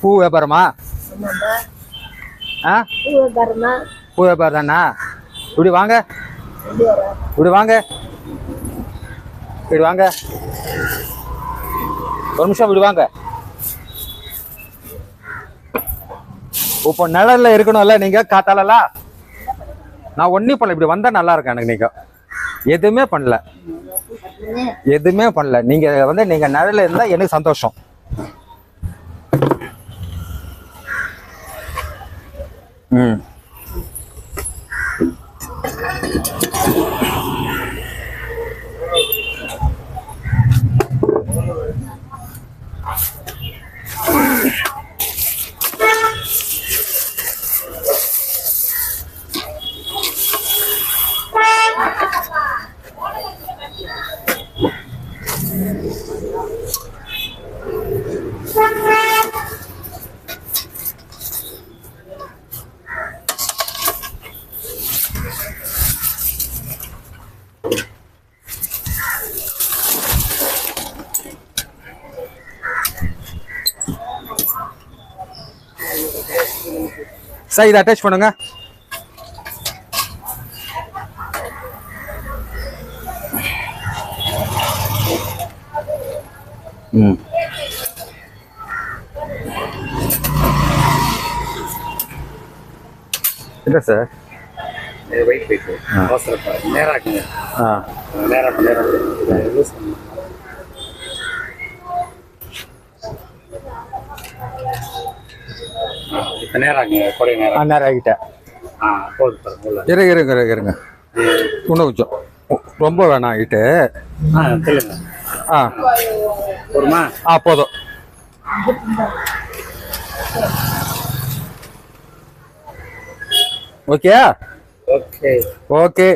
பூ வியாபாரமா? பூ வியாபாரம் தானா? இப்படி வாங்க, இப்படி வாங்க, இப்படி வாங்க, ஒரு நிமிஷம் இப்படி வாங்க. இப்போ நிழல்ல இருக்கணும்ல நீங்க காத்தாலா? நான் ஒன்னும் பண்ணல, இப்படி வந்தா நல்லா இருக்கேன் எனக்கு. நீங்க எதுவுமே பண்ணல, எதுவுமே பண்ணல. நீங்க நீங்க நிழல்ல இருந்தா எனக்கு சந்தோஷம். ம் சார், இதை அட்டாச் பண்ணுங்க. ம் இல்லை சார், வெயிட் வெயிட் நேராக நேராக கொடை நேரம் நேரம் ஆகிட்டேன். இருங்க இருங்க இருங்க இருங்க, இன்னும் கொஞ்சம், ரொம்ப வேணாம் ஆகிட்டு. சொல்லுங்க. போதுமா? போதும். Okay okay okay.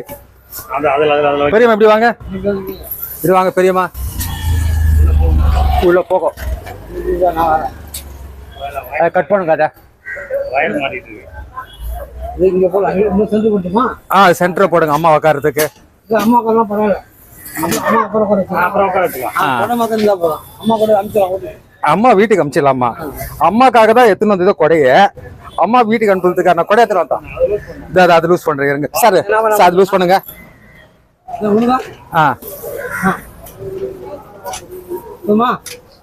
பெரியம்மா இப்படி வாங்க, இப்படி வாங்க பெரியம்மா. உள்ள போகும், கட் பண்ணுங்க. அதை சென்டர் போடுங்க அம்மா உக்காரத்துக்கு. அம்மா வீட்டுக்கு அனுப்பிச்சிடலாமா? அம்மாக்காக தான் எத்தனை வந்ததோ கொடைய. அம்மா வீட்டுக்கு அனுப்புறதுக்கான கொடை எத்தனை வந்தோம். அது லூஸ் பண்றீங்க சார். சார் அது லூஸ் பண்ணுங்க.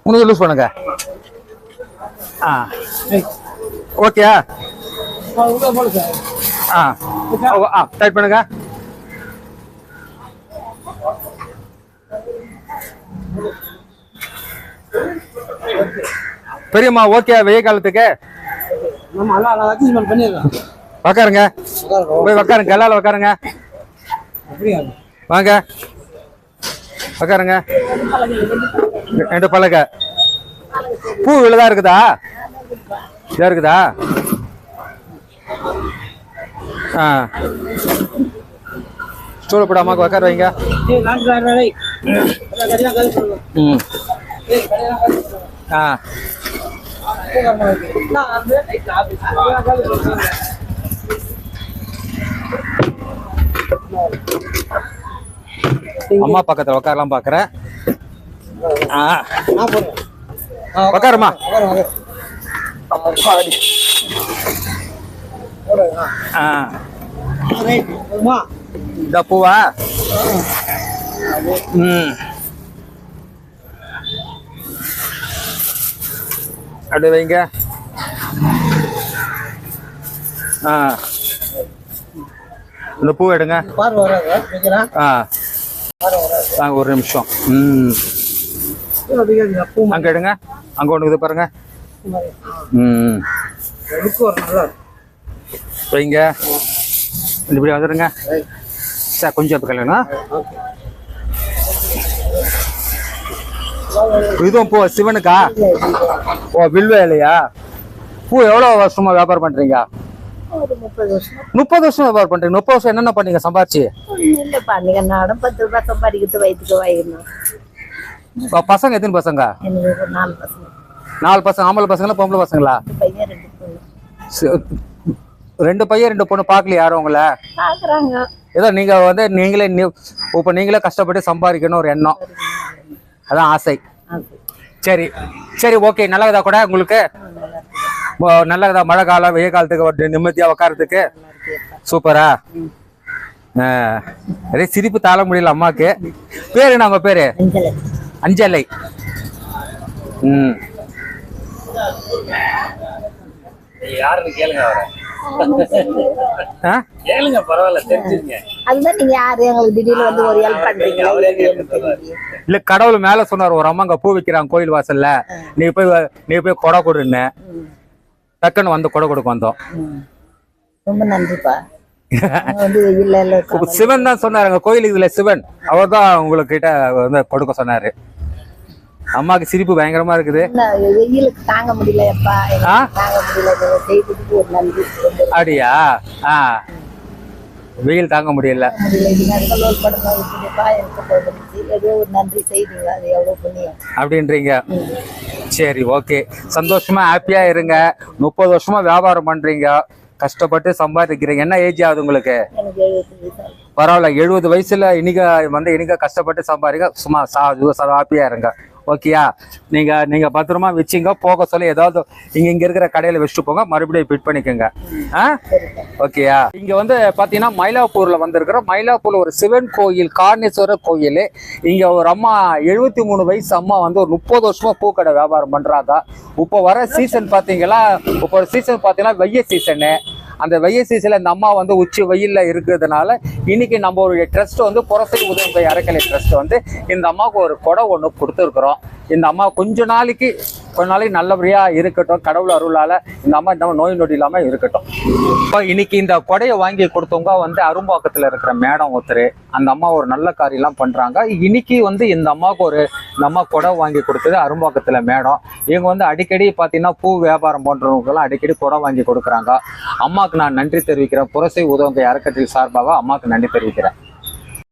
உனக்கு லூஸ் பண்ணுங்க. ஓகே. டைட் பண்ணுங்க. பெரியம்மா ஓகே. வெய்ய காலத்துக்கு உக்காருங்க, போய் உக்காருங்க, எல்லாரும் உக்காருங்க, வாங்க உக்காருங்க. 2 பலகை பூ இவ்வளவுதான் இருக்குதா? இதா இருக்குதா? ஸ்டூல் போட அம்மாவுக்கு உக்கார வைங்க. ம் அம்மா பக்கத்துல உக்காரலாம் பாக்குறேன். உக்காருமா. இந்த பூவா? அப்படி வைங்க. இந்த பூ எடுங்க. ஒரு நிமிஷம். அங்க எடுங்க. அங்க ஒண்ணு இது பாருங்க. வைங்க. இப்படி வந்துடுங்க சார். கொஞ்சம் கல்யாணம். இதுவும் பூ சிவனுக்கா? வில்வேலையா? பூ எவ்வளவு வருஷமா வியாபாரம் பண்றீங்க? 30 வருஷம் வியாபாரம் பண்றீங்க. 30 வருஷம் என்னென்ன பண்ணீங்க சம்பாதிச்சு? பசங்க எத்தனை பசங்க? 4 பசங்க. ஆம்பளை பசங்களா பொம்பளை பசங்களா? 2 பையன் 2 பொண்ணு. பாக்கல யாரும் உங்களை? ஏதோ நீங்க நீங்களே இப்ப நீங்களே கஷ்டப்பட்டு சம்பாதிக்கணும் ஒரு எண்ணம், அதான் ஆசை. சரி சரி, ஓகே. நல்லதா கூட உங்களுக்கு? நல்லதா? மழை காலம் வெயில் காலத்துக்கு ஒரு நிம்மதியா உட்காரத்துக்கு சூப்பரா? அதே சிரிப்பு தாழ முடியல அம்மாக்கு. பேரு என்ன உங்க பேரு? அஞ்சலை. யாருன்னு கேளுங்க அவரை. கேளுங்க, பரவாயில்ல, தெரிஞ்சுங்க. அதுதான் நீங்க யாரு எங்களுக்கு திடீர்னு வந்து ஒரு ஹெல்ப் பண்றீங்களா? இல்ல, கடவுள் மேல சொன்னார், ஒரு அம்மா அங்க பூ விக்கிறாங்க கோயில் வாசல்ல, நீ போய் கொடை கொடுன்னு. டக்குன்னு வந்து கொடை கொடுக்க வந்தோம். ரொம்ப நன்றிப்பா. வந்து இல்ல சிவன் தான் சொன்னாருங்க கோயில் இதுல சிவன், அவர் தான் உங்களுக்கு கிட்ட வந்து கொடுக்க சொன்னாரு. அம்மாக்கு சிரிப்பு பயங்கரமா இருக்குது. வெயிலுக்கு தாங்க முடியலப்பா, தாங்க முடியல. செய்ததுக்கு ஒரு நன்றி. அப்படியா? வெயில் தாங்க முடியல. ஏதோ ஒரு நன்றி செய்தீங்க, அது எவ்வளவு புண்ணியம் அப்படின்றீங்க. சரி, ஓகே. சந்தோஷமா ஹாப்பியா இருங்க. 30 வருஷமா வியாபாரம் பண்றீங்க, கஷ்டப்பட்டு சம்பாதிக்கிறீங்க. என்ன ஏஜ் ஆகுது உங்களுக்கு? பரவாயில்ல, 70 வயசுல இன்னைக்கு கஷ்டப்பட்டு சம்பாதிக்க. சும்மா ஹாப்பியா இருங்க. ஓகேயா? நீங்க பத்திரமா வச்சுங்க. போக சொல்ல ஏதாவது இங்க இருக்கிற கடையில வச்சுட்டு போங்க, மறுபடியும் பிட் பண்ணிக்கோங்க. ஓகேயா? இங்க வந்து பாத்தீங்கன்னா மயிலாப்பூர்ல வந்திருக்கிறோம். மயிலாப்பூர்ல ஒரு சிவன் கோயில், காரணேஸ்வரர் கோயில். இங்க ஒரு அம்மா 73 வயசு அம்மா வந்து ஒரு 30 வருஷமா பூக்கடை வியாபாரம் பண்றாங்க. இப்போ வர சீசன் பாத்தீங்கன்னா, இப்போ ஒரு சீசன் பாத்தீங்கன்னா வெய்ய சீசனு. அந்த வெய்ய சீசன்ல இந்த அம்மா வந்து உச்சி வெயில்ல இருக்கிறதுனால இன்னைக்கு நம்ம ஒரு ட்ரஸ்ட் வந்து புரசை உதவி அறக்கலை ட்ரஸ்ட் வந்து இந்த அம்மாவுக்கு ஒரு கொடை ஒன்று கொடுத்துருக்குறோம். இந்த அம்மா கொஞ்ச நாளைக்கு நல்லபடியா இருக்கட்டும். கடவுள் அருளால இந்த அம்மா இந்த நோய் நொடி இல்லாம இருக்கட்டும். இப்போ இன்னைக்கு இந்த கொடையை வாங்கி கொடுத்தவங்க வந்து அரும்பாக்கத்துல இருக்கிற மேடம் ஒருத்தர். அந்த அம்மா ஒரு நல்ல காரியெல்லாம் பண்றாங்க. இன்னைக்கு வந்து இந்த அம்மாவுக்கு இந்த அம்மா கொடை வாங்கி கொடுத்தது அரும்பாக்கத்துல மேடம். இவங்க வந்து அடிக்கடி பாத்தீங்கன்னா பூ வியாபாரம் பண்றவங்கெல்லாம் அடிக்கடி கொடை வாங்கி கொடுக்குறாங்க. அம்மாவுக்கு நான் நன்றி தெரிவிக்கிறேன். புரசை உதவி அறக்கட்டளை சார்பாக அம்மாவுக்கு நன்றி தெரிவிக்கிறேன்.